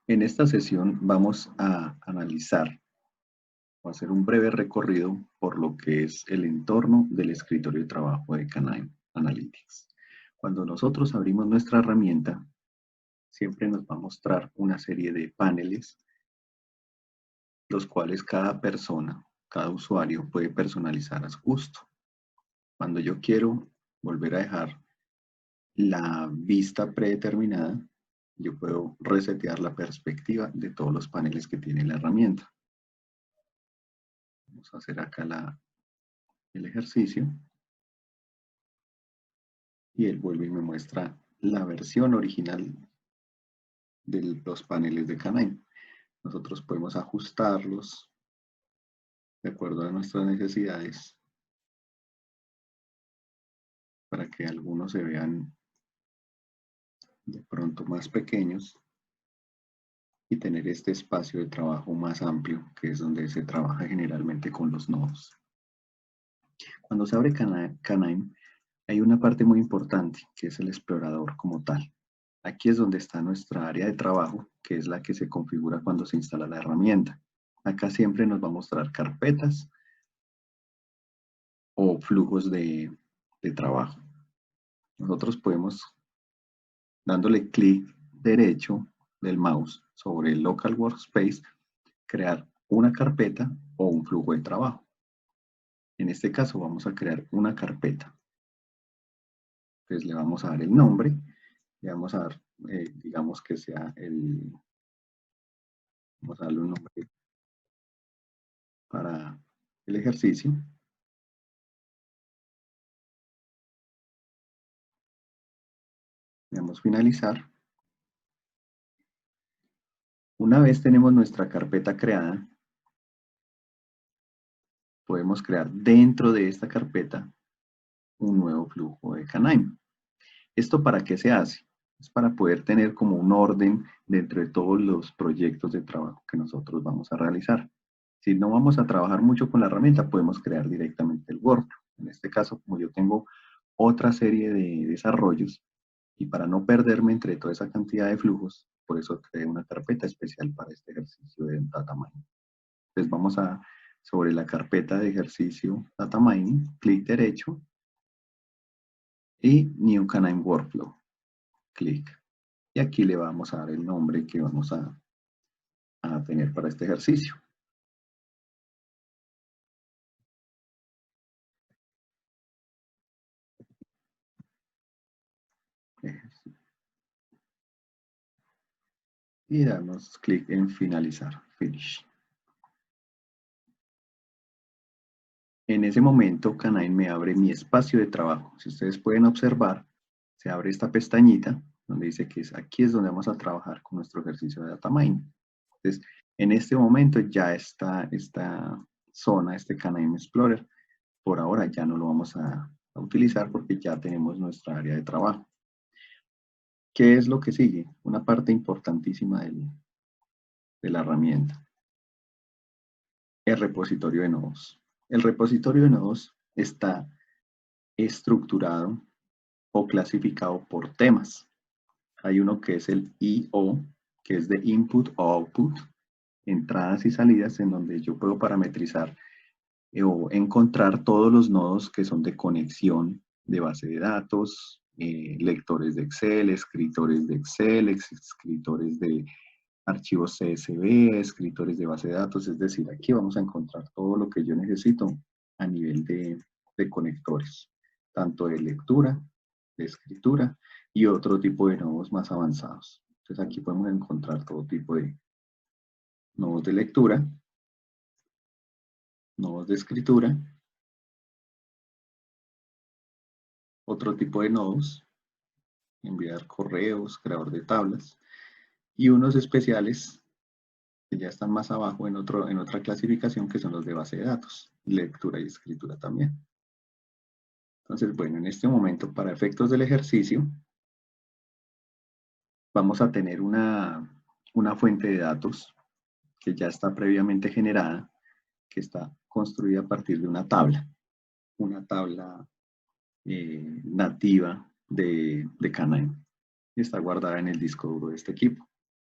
En esta sesión vamos a analizar o hacer un breve recorrido por lo que es el entorno del escritorio de trabajo de Canine Analytics. Cuando nosotros abrimos nuestra herramienta, siempre nos va a mostrar una serie de paneles, los cuales cada persona, cada usuario puede personalizar a su gusto. Cuando yo quiero volver a dejar la vista predeterminada, yo puedo resetear la perspectiva de todos los paneles que tiene la herramienta. Vamos a hacer acá el ejercicio y él vuelve y me muestra la versión original de los paneles de Canine. Nosotros podemos ajustarlos de acuerdo a nuestras necesidades para que algunos se vean de pronto más pequeños y tener este espacio de trabajo más amplio, que es donde se trabaja generalmente con los nodos. Cuando se abre Canine, hay una parte muy importante, que es el explorador como tal. Aquí es donde está nuestra área de trabajo, que es la que se configura cuando se instala la herramienta. Acá siempre nos va a mostrar carpetas o flujos de trabajo. Nosotros podemos, dándole clic derecho del mouse sobre el local workspace, crear una carpeta o un flujo de trabajo. En este caso vamos a crear una carpeta. Entonces le vamos a dar el nombre, le vamos a dar, digamos que sea vamos a darle un nombre para el ejercicio. Le damos finalizar. Una vez tenemos nuestra carpeta creada, podemos crear dentro de esta carpeta un nuevo flujo de Canine. ¿Esto para qué se hace? Es para poder tener como un orden dentro de todos los proyectos de trabajo que nosotros vamos a realizar. Si no vamos a trabajar mucho con la herramienta, podemos crear directamente el workflow. En este caso, como yo tengo otra serie de desarrollos, y para no perderme entre toda esa cantidad de flujos, por eso creé una carpeta especial para este ejercicio de data mining. Entonces vamos sobre la carpeta de ejercicio data mining, clic derecho, y New Canine Workflow, clic. Y aquí le vamos a dar el nombre que vamos a tener para este ejercicio. Y damos clic en finalizar, finish. En ese momento, Canine me abre mi espacio de trabajo. Si ustedes pueden observar, se abre esta pestañita donde dice que aquí es donde vamos a trabajar con nuestro ejercicio de data mining. Entonces, en este momento ya está esta zona, este Canine Explorer. Por ahora ya no lo vamos a utilizar porque ya tenemos nuestra área de trabajo. ¿Qué es lo que sigue? Una parte importantísima de la herramienta. El repositorio de nodos. El repositorio de nodos está estructurado o clasificado por temas. Hay uno que es el IO, que es de Input o Output, entradas y salidas, en donde yo puedo parametrizar o encontrar todos los nodos que son de conexión de base de datos, lectores de Excel, escritores de Excel, escritores de archivos CSV, escritores de base de datos, es decir, aquí vamos a encontrar todo lo que yo necesito a nivel de conectores, tanto de lectura, de escritura y otro tipo de nodos más avanzados. Entonces aquí podemos encontrar todo tipo de nodos de lectura, nodos de escritura, otro tipo de nodos, enviar correos, creador de tablas, y unos especiales que ya están más abajo en otra clasificación, que son los de base de datos, lectura y escritura también. Entonces, bueno, en este momento, para efectos del ejercicio, vamos a tener una fuente de datos que ya está previamente generada, que está construida a partir de una tabla nativa de Canine, y está guardada en el disco duro de este equipo.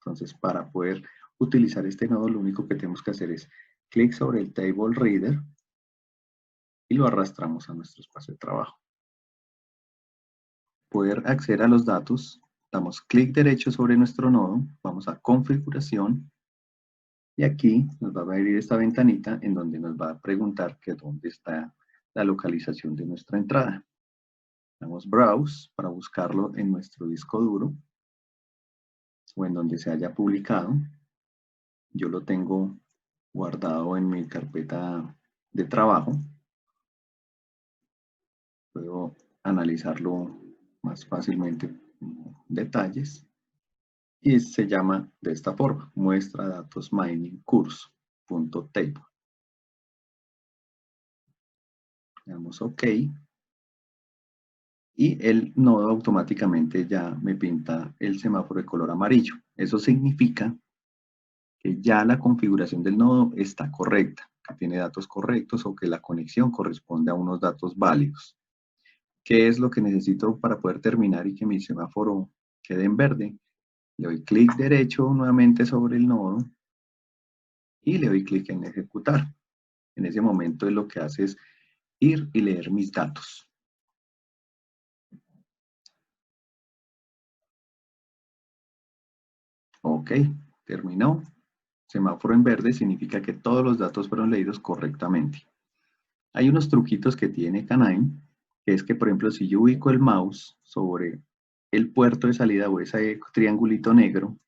Entonces, para poder utilizar este nodo, lo único que tenemos que hacer es clic sobre el Table Reader y lo arrastramos a nuestro espacio de trabajo. Poder acceder a los datos, damos clic derecho sobre nuestro nodo, vamos a configuración y aquí nos va a abrir esta ventanita en donde nos va a preguntar que dónde está la localización de nuestra entrada. Damos browse para buscarlo en nuestro disco duro o en donde se haya publicado. Yo lo tengo guardado en mi carpeta de trabajo. Puedo analizarlo más fácilmente como detalles. Y se llama de esta forma, muestra datos mining curso.table. Le damos OK. Y el nodo automáticamente ya me pinta el semáforo de color amarillo. Eso significa que ya la configuración del nodo está correcta, que tiene datos correctos o que la conexión corresponde a unos datos válidos. ¿Qué es lo que necesito para poder terminar y que mi semáforo quede en verde? Le doy clic derecho nuevamente sobre el nodo y le doy clic en ejecutar. En ese momento lo que hace es ir y leer mis datos. Ok, terminó. Semáforo en verde significa que todos los datos fueron leídos correctamente. Hay unos truquitos que tiene Canine, que es que, por ejemplo, si yo ubico el mouse sobre el puerto de salida o ese triangulito negro,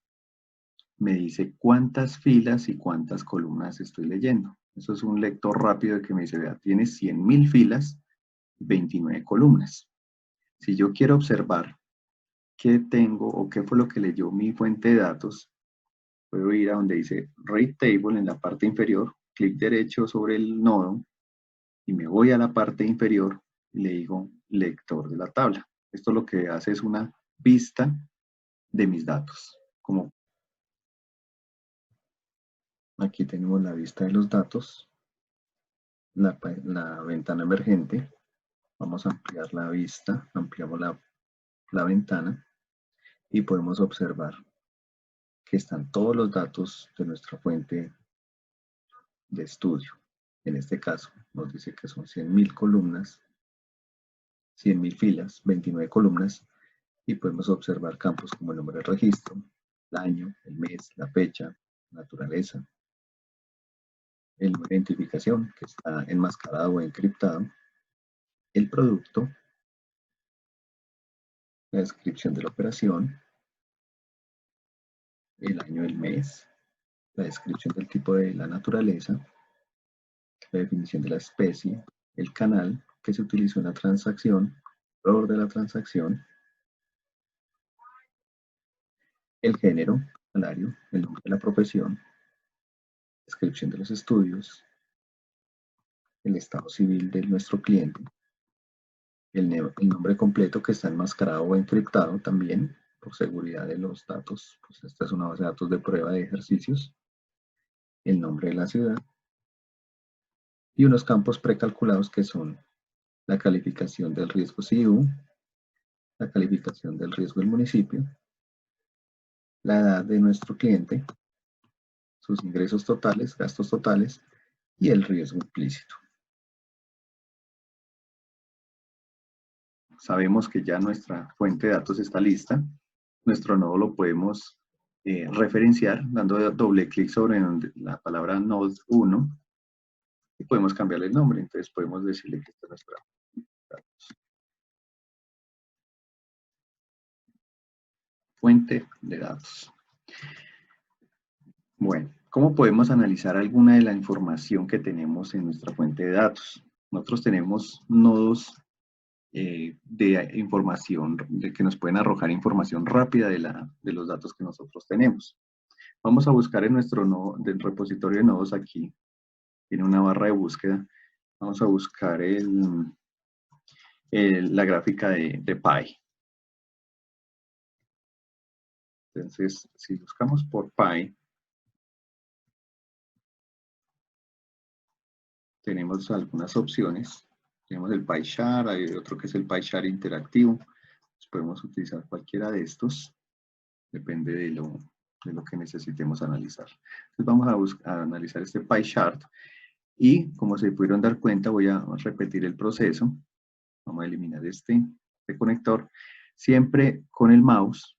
me dice cuántas filas y cuántas columnas estoy leyendo. Eso es un lector rápido de que me dice, vea, tiene 100.000 filas, 29 columnas. Si yo quiero observar qué tengo o qué fue lo que leyó mi fuente de datos, puedo ir a donde dice Read Table en la parte inferior, clic derecho sobre el nodo y me voy a la parte inferior y le digo lector de la tabla. Esto lo que hace es una vista de mis datos. Como aquí tenemos la vista de los datos, la ventana emergente. Vamos a ampliar la vista, ampliamos la ventana y podemos observar que están todos los datos de nuestra fuente de estudio. En este caso, nos dice que son 100.000 columnas, 100.000 filas, 29 columnas, y podemos observar campos como el número de registro, el año, el mes, la fecha, naturaleza, el número de identificación, que está enmascarado o encriptado, el producto, la descripción de la operación, el año, el mes, la descripción del tipo de la naturaleza, la definición de la especie, el canal que se utilizó en la transacción, el valor de la transacción, el género, salario, el nombre de la profesión, descripción de los estudios, el estado civil de nuestro cliente, el nombre completo que está enmascarado o encriptado también por seguridad de los datos, pues esta es una base de datos de prueba de ejercicios, el nombre de la ciudad y unos campos precalculados que son la calificación del riesgo CIU, la calificación del riesgo del municipio, la edad de nuestro cliente, sus ingresos totales, gastos totales y el riesgo implícito. Sabemos que ya nuestra fuente de datos está lista. Nuestro nodo lo podemos referenciar dando doble clic sobre la palabra node 1 y podemos cambiarle el nombre. Entonces podemos decirle que esta es nuestra fuente de datos. Bueno, ¿cómo podemos analizar alguna de la información que tenemos en nuestra fuente de datos? Nosotros tenemos nodos de información, de que nos pueden arrojar información rápida de los datos que nosotros tenemos. Vamos a buscar en nuestro nodo, del repositorio de nodos aquí, tiene una barra de búsqueda. Vamos a buscar la gráfica de Pi. Entonces, si buscamos por Pi, tenemos algunas opciones. Tenemos el PyChart, hay otro que es el PyChart interactivo. Pues podemos utilizar cualquiera de estos, depende de lo que necesitemos analizar. Entonces vamos a analizar este pie chart y como se pudieron dar cuenta voy a repetir el proceso. Vamos a eliminar este conector, siempre con el mouse,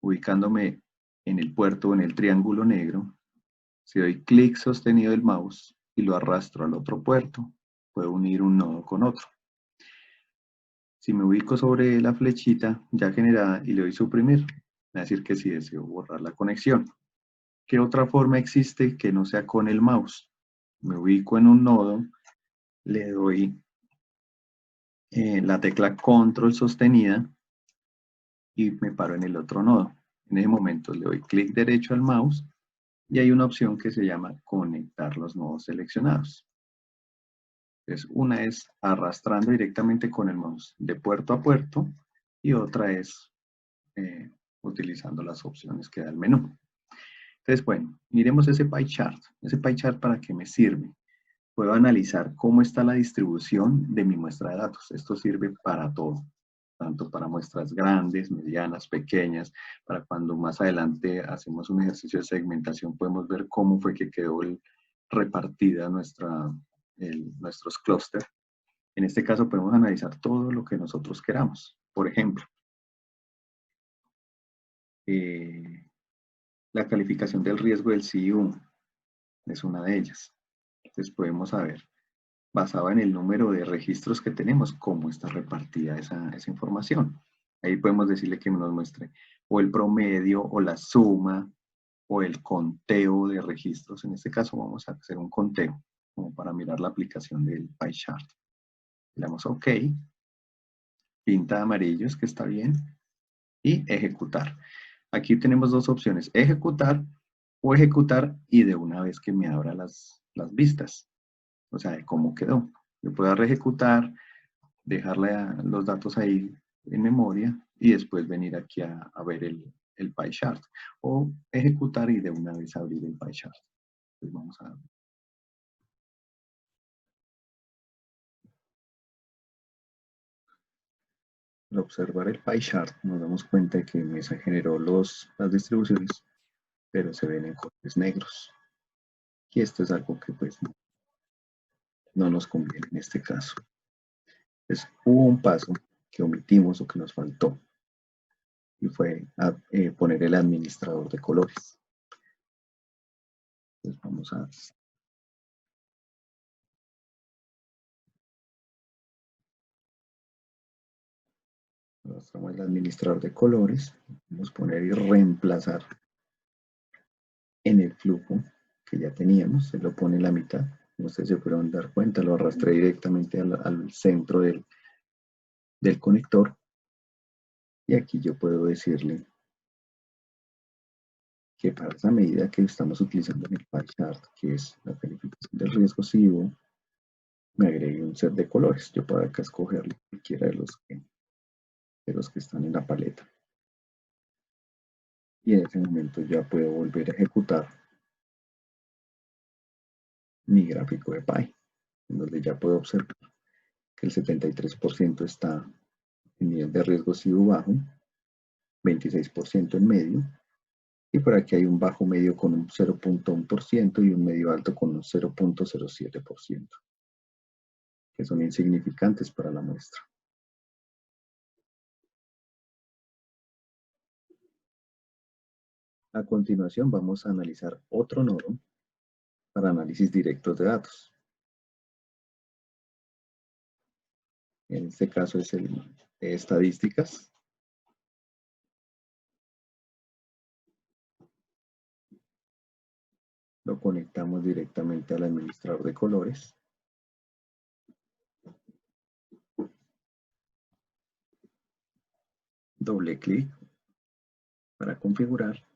ubicándome en el puerto o en el triángulo negro. Si doy clic sostenido del mouse y lo arrastro al otro puerto, puedo unir un nodo con otro. Si me ubico sobre la flechita ya generada y le doy suprimir, me va a decir que sí deseo borrar la conexión. ¿Qué otra forma existe que no sea con el mouse? Me ubico en un nodo, le doy la tecla control sostenida y me paro en el otro nodo. En ese momento le doy clic derecho al mouse y hay una opción que se llama conectar los nodos seleccionados. Entonces, una es arrastrando directamente con el mouse de puerto a puerto y otra es utilizando las opciones que da el menú. Entonces, bueno, miremos ese pie chart. Ese pie chart, ¿para qué me sirve? Puedo analizar cómo está la distribución de mi muestra de datos. Esto sirve para todo, tanto para muestras grandes, medianas, pequeñas, para cuando más adelante hacemos un ejercicio de segmentación, podemos ver cómo fue que quedó repartida nuestros clústeres. En este caso podemos analizar todo lo que nosotros queramos. Por ejemplo, la calificación del riesgo del CIU es una de ellas. Entonces podemos saber, basado en el número de registros que tenemos, cómo está repartida esa información. Ahí podemos decirle que nos muestre o el promedio, o la suma, o el conteo de registros. En este caso vamos a hacer un conteo, como para mirar la aplicación del pie chart. Le damos OK, pinta de amarillos, que está bien, y ejecutar. Aquí tenemos dos opciones, ejecutar o ejecutar y de una vez que me abra las vistas, o sea, de cómo quedó. Yo puedo reejecutar, dejarle los datos ahí en memoria y después venir aquí a ver el pie chart. O ejecutar y de una vez abrir el pie chart. Entonces vamos a al observar el pie chart nos damos cuenta de que Mesa generó las distribuciones, pero se ven en colores negros. Y esto es algo que pues no nos conviene en este caso. Entonces hubo un paso que omitimos o que nos faltó y fue poner el administrador de colores. Entonces vamos a mostramos el administrador de colores, vamos a poner y reemplazar en el flujo que ya teníamos, se lo pone en la mitad, como ustedes se pudieron dar cuenta, lo arrastré directamente al centro del conector y aquí yo puedo decirle que para esa medida que estamos utilizando en el pie chart, que es la calificación del riesgo SIBO, me agregue un set de colores. Yo puedo acá escoger cualquiera de los que están en la paleta. Y en ese momento ya puedo volver a ejecutar mi gráfico de pie, en donde ya puedo observar que el 73% está en nivel de riesgo SIBO bajo, 26% en medio, y por aquí hay un bajo medio con un 0.1% y un medio alto con un 0.07%, que son insignificantes para la muestra. A continuación vamos a analizar otro nodo para análisis directos de datos. En este caso es el de estadísticas. Lo conectamos directamente al administrador de colores. Doble clic para configurar.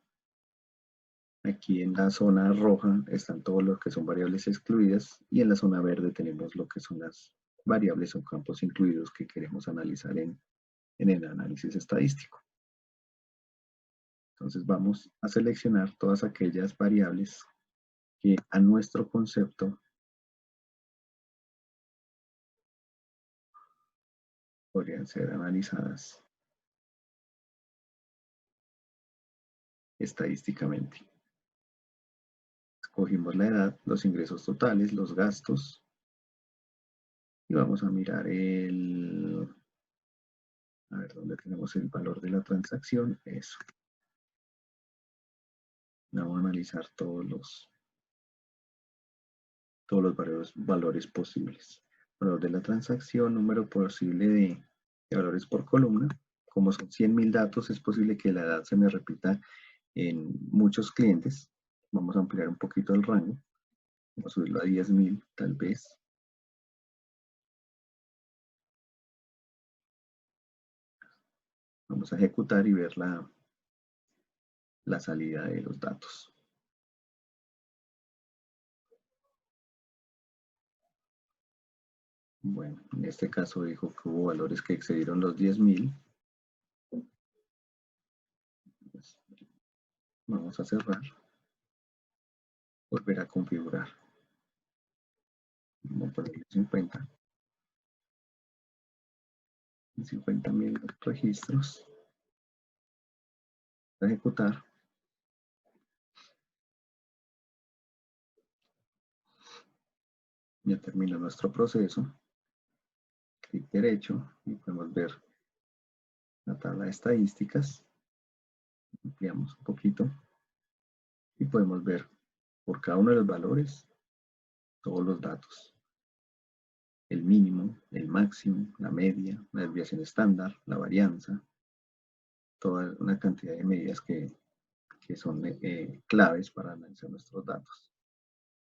Aquí en la zona roja están todos los que son variables excluidas y en la zona verde tenemos lo que son las variables o campos incluidos que queremos analizar en el análisis estadístico. Entonces vamos a seleccionar todas aquellas variables que a nuestro concepto podrían ser analizadas estadísticamente. Escogimos la edad, los ingresos totales, los gastos, y vamos a mirar a ver dónde tenemos el valor de la transacción, eso. Vamos a analizar todos los valores posibles. Valor de la transacción, número posible de valores por columna. Como son 100.000 datos, es posible que la edad se me repita en muchos clientes. Vamos a ampliar un poquito el rango. Vamos a subirlo a 10.000 tal vez. Vamos a ejecutar y ver la salida de los datos. Bueno, en este caso dijo que hubo valores que excedieron los 10.000. Pues, vamos a cerrar. Volver a configurar. Vamos a ponerle 50. 50.000 registros. Ejecutar. Ya terminó nuestro proceso. Clic derecho y podemos ver la tabla de estadísticas. Ampliamos un poquito y podemos ver por cada uno de los valores todos los datos. El mínimo, el máximo, la media, la desviación estándar, la varianza, toda una cantidad de medidas que son claves para analizar nuestros datos.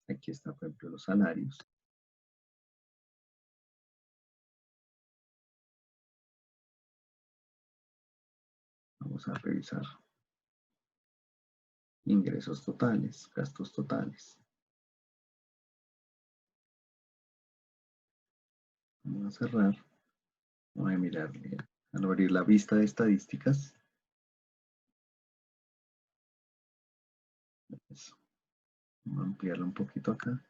Aquí está, por ejemplo, los salarios. Vamos a revisar ingresos totales, gastos totales. Vamos a cerrar. Vamos a mirar, al abrir la vista de estadísticas. Eso. Vamos a ampliarlo un poquito acá.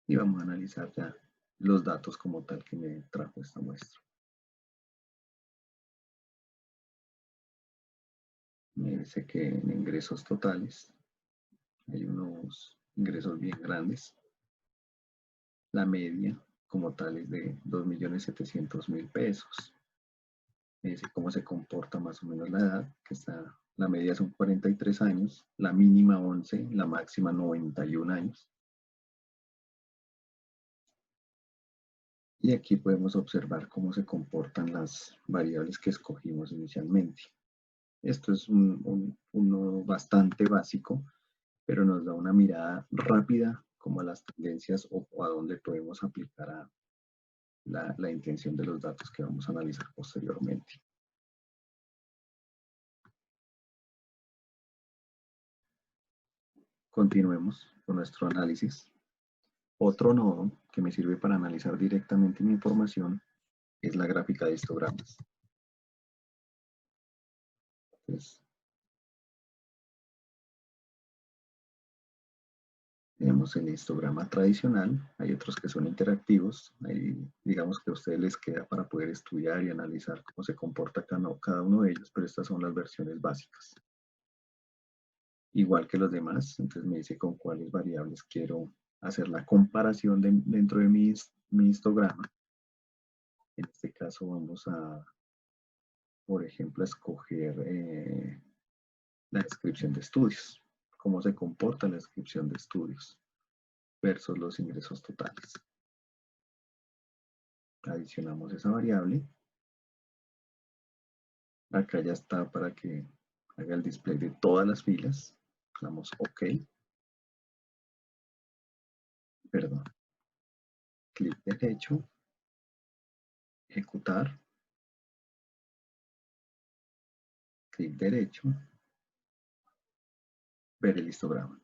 Y vamos a analizar ya los datos como tal que me trajo esta muestra. Me dice que en ingresos totales hay unos ingresos bien grandes. La media como tal es de 2.700.000 pesos. Me dice cómo se comporta más o menos la edad, que está, la media son 43 años, la mínima 11, la máxima 91 años. Y aquí podemos observar cómo se comportan las variables que escogimos inicialmente. Esto es uno bastante básico, pero nos da una mirada rápida como a las tendencias o a dónde podemos aplicar a la intención de los datos que vamos a analizar posteriormente. Continuemos con nuestro análisis. Otro nodo que me sirve para analizar directamente mi información es la gráfica de histogramas. Entonces, tenemos el histograma tradicional, hay otros que son interactivos, ahí digamos que a ustedes les queda para poder estudiar y analizar cómo se comporta cada uno de ellos, pero estas son las versiones básicas. Igual que los demás, entonces me dice con cuáles variables quiero hacer la comparación dentro de mi histograma. En este caso vamos a, por ejemplo, a escoger la descripción de estudios, cómo se comporta la descripción de estudios versus los ingresos totales. Adicionamos esa variable. Acá ya está para que haga el display de todas las filas. Damos OK. Perdón. Clic derecho. Ejecutar. Clic derecho. Ver el histograma.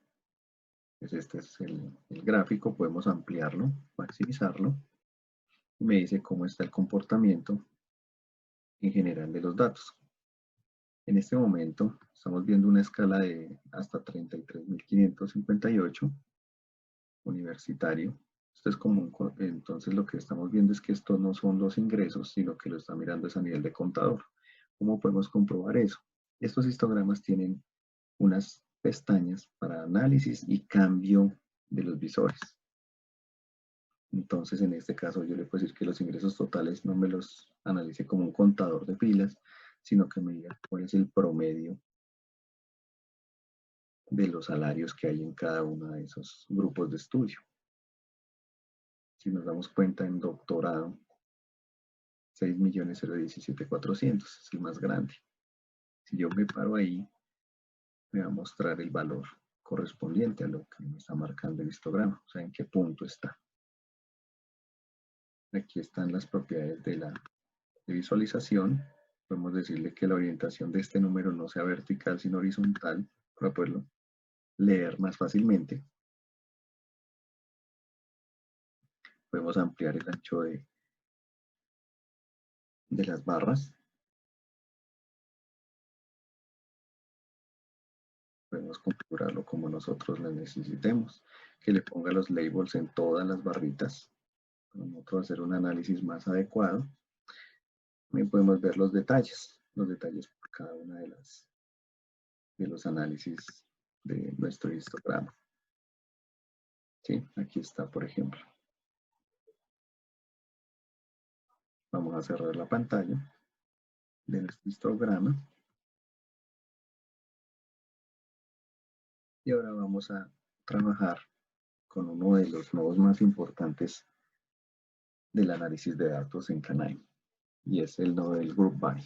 Pues este es el gráfico. Podemos ampliarlo, maximizarlo. Y me dice cómo está el comportamiento en general de los datos. En este momento estamos viendo una escala de hasta 33.558, universitario. Esto es común, entonces lo que estamos viendo es que estos no son los ingresos, sino que lo está mirando es a nivel de contador. ¿Cómo podemos comprobar eso? Estos histogramas tienen unas pestañas para análisis y cambio de los visores. Entonces, en este caso, yo le puedo decir que los ingresos totales no me los analice como un contador de filas, sino que me diga cuál es el promedio de los salarios que hay en cada uno de esos grupos de estudio. Si nos damos cuenta, en doctorado, 6.017.400 es el más grande. Si yo me paro ahí, me va a mostrar el valor correspondiente a lo que me está marcando el histograma, o sea, en qué punto está. Aquí están las propiedades de la visualización. Podemos decirle que la orientación de este número no sea vertical, sino horizontal, para poderlo leer más fácilmente. Podemos ampliar el ancho de las barras. Podemos configurarlo como nosotros lo necesitemos, que le ponga los labels en todas las barritas, para nosotros hacer un análisis más adecuado. También podemos ver los detalles por cada una de los análisis de nuestro histograma. ¿Sí? Aquí está, por ejemplo. Vamos a cerrar la pantalla de nuestro histograma. Y ahora vamos a trabajar con uno de los nodos más importantes del análisis de datos en Canine, y es el nodo del Group By.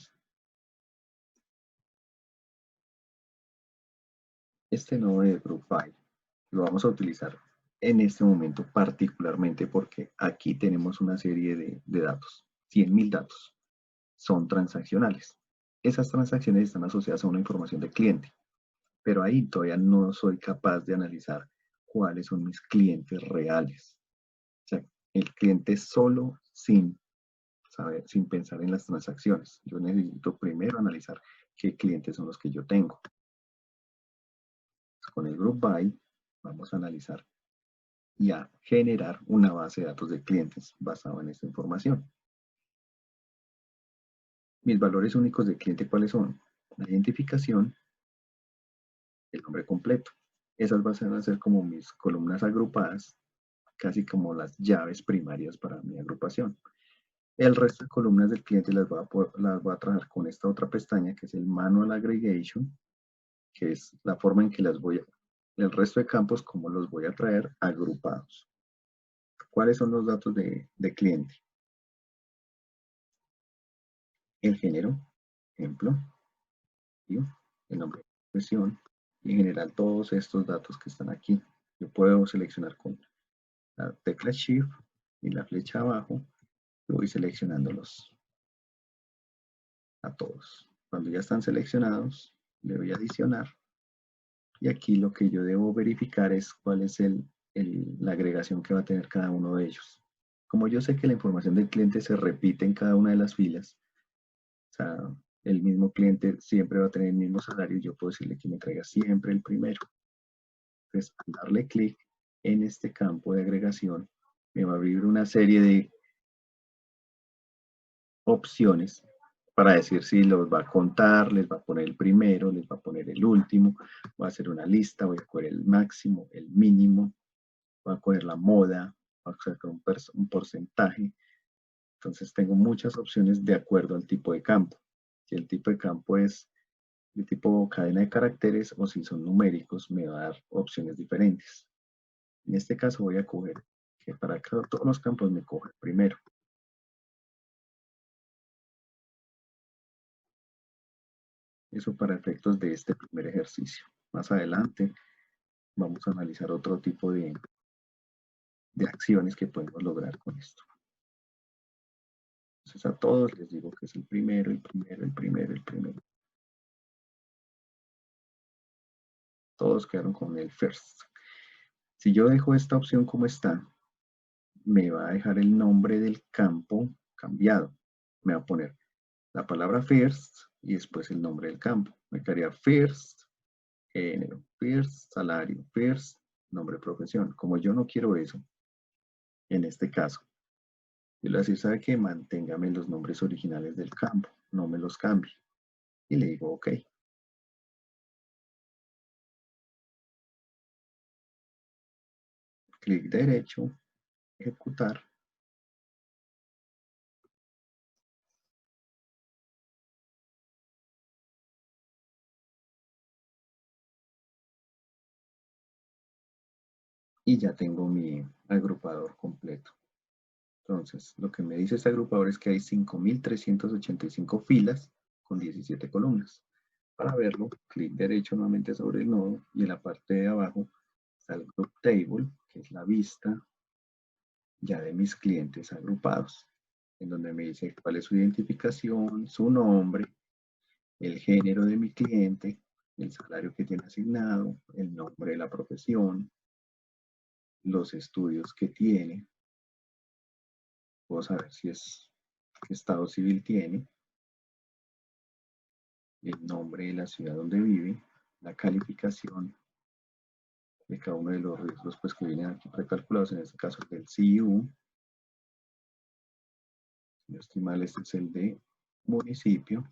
Este nodo de Group By lo vamos a utilizar en este momento particularmente porque aquí tenemos una serie de datos, 100.000 datos, son transaccionales. Esas transacciones están asociadas a una información de cliente, pero ahí todavía no soy capaz de analizar cuáles son mis clientes reales. O sea, el cliente solo sin pensar en las transacciones. Yo necesito primero analizar qué clientes son los que yo tengo. Con el Group By vamos a analizar y a generar una base de datos de clientes basada en esta información. Mis valores únicos de cliente, ¿cuáles son? La identificación, el nombre completo. Esas van a ser como mis columnas agrupadas, casi como las llaves primarias para mi agrupación. El resto de columnas del cliente las voy a trabajar con esta otra pestaña, que es el Manual Aggregation, que es la forma en que el resto de campos, cómo los voy a traer agrupados. ¿Cuáles son los datos de cliente? El género, ejemplo, el nombre de profesión, y en general todos estos datos que están aquí. Yo puedo seleccionar con la tecla Shift y la flecha abajo, y voy seleccionándolos a todos. Cuando ya están seleccionados, le voy a adicionar, y aquí lo que yo debo verificar es cuál es la agregación que va a tener cada uno de ellos. Como yo sé que la información del cliente se repite en cada una de las filas, o sea, el mismo cliente siempre va a tener el mismo salario, yo puedo decirle que me traiga siempre el primero. Entonces, al darle clic en este campo de agregación, me va a abrir una serie de opciones para decir si los va a contar, les va a poner el primero, les va a poner el último, voy a hacer una lista, voy a coger el máximo, el mínimo, voy a coger la moda, voy a sacar un porcentaje. Entonces tengo muchas opciones de acuerdo al tipo de campo. Si el tipo de campo es de tipo cadena de caracteres o si son numéricos, me va a dar opciones diferentes. En este caso voy a coger que para todos los campos me coge primero. Eso para efectos de este primer ejercicio. Más adelante vamos a analizar otro tipo de acciones que podemos lograr con esto. Entonces a todos les digo que es el primero, el primero, el primero, el primero. Todos quedaron con el first. Si yo dejo esta opción como está, me va a dejar el nombre del campo cambiado. Me va a poner la palabra first y después el nombre del campo. Me quedaría first, género, first, salario, first, nombre de profesión. Como yo no quiero eso, en este caso, yo le voy a decir, ¿sabe qué? Manténgame los nombres originales del campo, no me los cambie. Y le digo, ok. clic derecho, ejecutar. Y ya tengo mi agrupador completo. Entonces, lo que me dice este agrupador es que hay 5.385 filas con 17 columnas. Para verlo, clic derecho nuevamente sobre el nodo y en la parte de abajo está el Group Table, que es la vista ya de mis clientes agrupados, en donde me dice cuál es su identificación, su nombre, el género de mi cliente, el salario que tiene asignado, el nombre de la profesión, los estudios que tiene. Puedo saber si es qué estado civil tiene, el nombre de la ciudad donde vive, la calificación de cada uno de los riesgos pues, que vienen aquí precalculados, en este caso el del CIU. Si no estoy mal, este es el de municipio.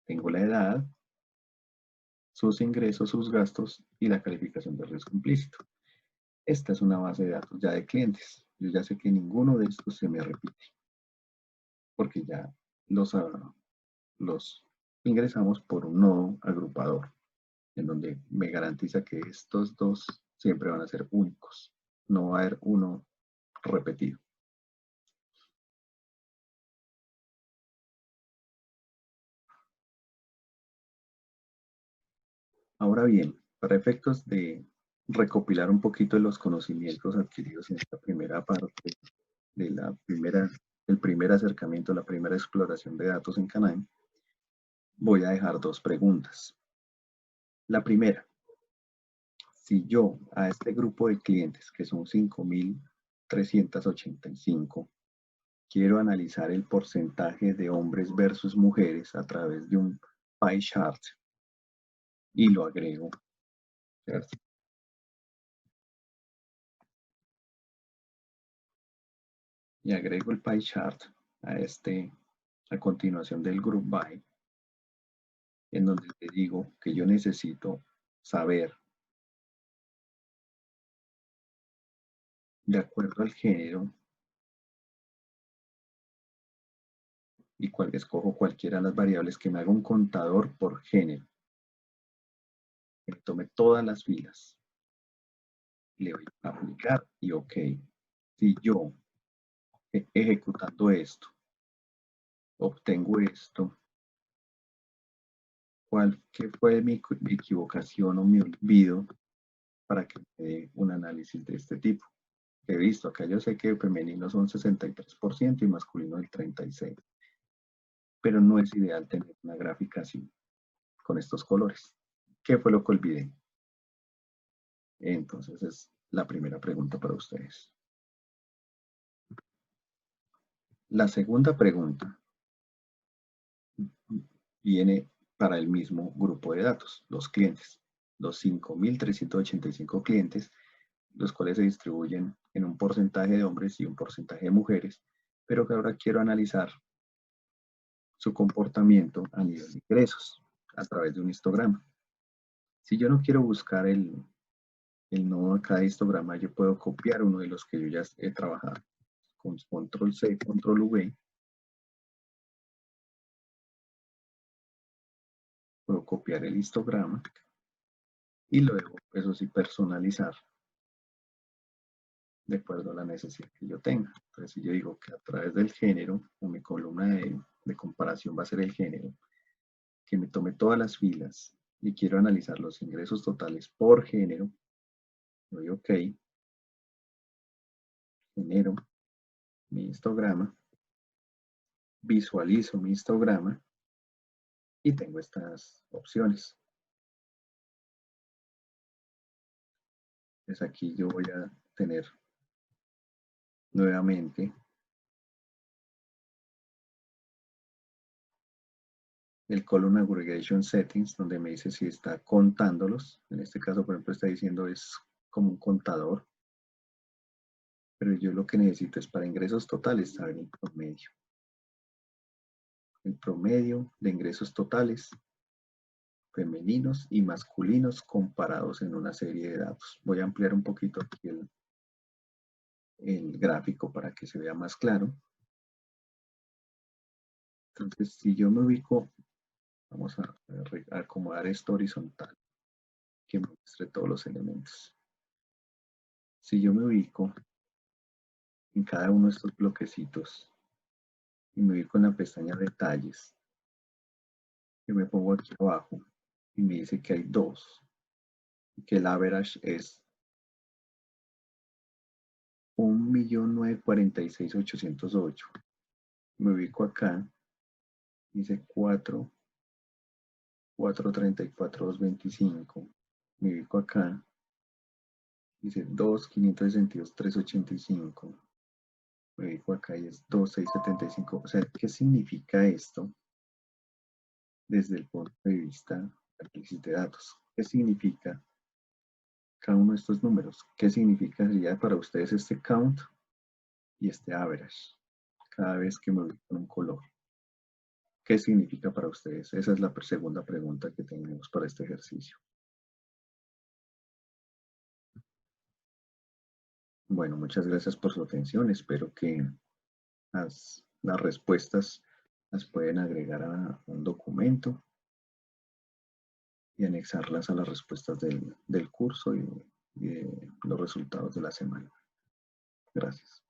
Tengo la edad, sus ingresos, sus gastos y la calificación de riesgo implícito. Esta es una base de datos ya de clientes. Yo ya sé que ninguno de estos se me repite, porque ya los ingresamos por un nodo agrupador, en donde me garantiza que estos dos siempre van a ser únicos. No va a haber uno repetido. Ahora bien, para efectos de recopilar un poquito de los conocimientos adquiridos en esta primera parte de el primer acercamiento, la primera exploración de datos en Canaan, voy a dejar dos preguntas. La primera, si yo a este grupo de clientes, que son 5.385, quiero analizar el porcentaje de hombres versus mujeres a través de un pie chart y lo agrego, ¿cierto? Y agrego el pie chart a continuación del group by, en donde te digo que yo necesito saber, de acuerdo al género, y escojo cualquiera de las variables, que me haga un contador por género, que me tome todas las filas. Le doy a aplicar y OK. Si yo, ejecutando esto, obtengo esto, ¿qué fue mi equivocación o mi olvido para que me dé un análisis de este tipo? He visto acá, yo sé que femenino son 63% y masculino el 36%, pero no es ideal tener una gráfica así, con estos colores. ¿Qué fue lo que olvidé? Entonces es la primera pregunta para ustedes. La segunda pregunta viene para el mismo grupo de datos, los clientes, los 5.385 clientes, los cuales se distribuyen en un porcentaje de hombres y un porcentaje de mujeres, pero que ahora quiero analizar su comportamiento a nivel de ingresos a través de un histograma. Si yo no quiero buscar el nodo de cada histograma, yo puedo copiar uno de los que yo ya he trabajado con control C, control V. Puedo copiar el histograma y luego, eso sí, personalizar de acuerdo a la necesidad que yo tenga. Entonces, si yo digo que a través del género, o mi columna de comparación va a ser el género, que me tome todas las filas y quiero analizar los ingresos totales por género, doy OK, genero mi histograma, visualizo mi histograma y tengo estas opciones. Entonces aquí yo voy a tener nuevamente el column aggregation settings, donde me dice si está contándolos. En este caso, por ejemplo, está diciendo es como un contador. Pero yo lo que necesito es para ingresos totales saber el promedio. El promedio de ingresos totales femeninos y masculinos comparados en una serie de datos. Voy a ampliar un poquito aquí el gráfico para que se vea más claro. Entonces, si yo me ubico, vamos a acomodar esto horizontal, que me muestre todos los elementos. Si yo me ubico en cada uno de estos bloquecitos y me ubico en la pestaña detalles, yo me pongo aquí abajo y me dice que hay dos, y que el average es 1.946.808. Me ubico acá, dice 4.34.225. Me ubico acá, dice 2.562.385. Me ubico acá y es 2.675. O sea, ¿qué significa esto desde el punto de vista de análisis de datos? ¿Qué significa cada uno de estos números? ¿Qué significaría para ustedes este count y este average? Cada vez que me ubico en un color. ¿Qué significa para ustedes? Esa es la segunda pregunta que tenemos para este ejercicio. Bueno, muchas gracias por su atención. Espero que las respuestas las pueden agregar a un documento y anexarlas a las respuestas del curso y los resultados de la semana. Gracias.